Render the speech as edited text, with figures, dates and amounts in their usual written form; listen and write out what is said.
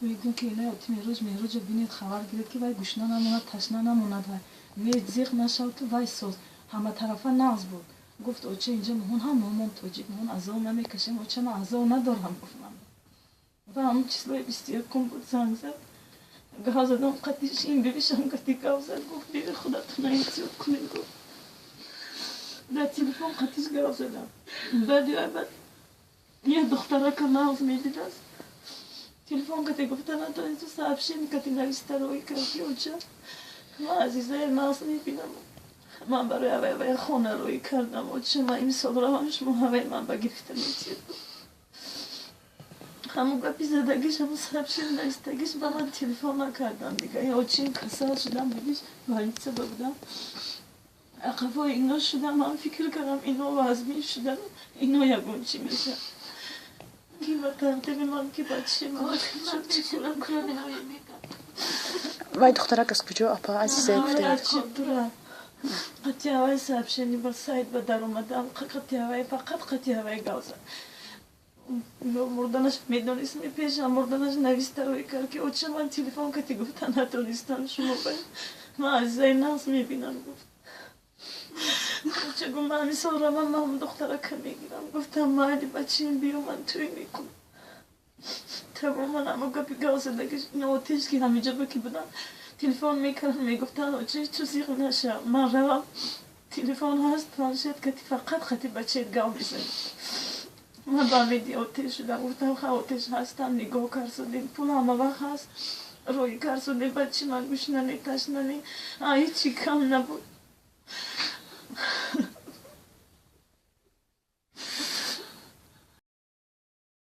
میگم که اینا میروج ببینید خبر گیرید که وای گوشنا نموند تشنا نموند وای میج زیغ نشود وای سوز همه طرفا نغز بود گفت اوچه اینجا مهون هم مهمون توجیک مهون از او نمیکشیم اوچه من از او ندارم گفت من و همون چیزای 21 بود زنگ زد گاه زدم قطیش این ببیشم قطی گاه زد گفت بیبی خودتون احتیاط کنید گفت در تلفن قطیش گاه زدم بعد یه دختره که نغز میدید است تلفن قطی گفتن نداری تو صحبشین قطی نویسته روی کردی اوچه من عزیزه نغز میبینم من برای اوه خونه روی کردم اوچه من این سال روانش محوه من بگرفتم ایتید همون گپی زدگیش همون صحبشین نویستگیش با من تلفن نکردم دیگه اوچه این کسال شدم بگیش بالیچه بودم اقفای اینا شدم من فکر کردم اینا وزمی شدم اینا یکون چی میشه گیمه تقدیم من که بچه من شد وای دخترک از کجا اپا عزیزه گفته قطی هوای صحبشنی با سایت به در اومدم قطی هوای فقط قطی هوای گازه مردنش میدونست میپیشم مردنش نویسته روی کرد که اوچه من تلفن کتی گفتن نتونستم شما باید من عزیزه ناز میبینم گفت اوچه گفت من همی سال رو من هم دختره که میگیرم گفتم مالی بچه این بیو من توی میکنم تبا من همه گپی گازه دگش این آتیش که همیجا بکی بودم تلفن میکردن میگفتن اوچه چو زیغ نشه من روم تلفن هست پلانشت کتی فقط خطی بچه گاو میزنی من با میدی آتیش شدم گفتم خواه آتیش هستم نگاه کر سدیم پول همه وقت هست روی کر سدیم بچه من گوش ننی تش ننی هیچی کم نبود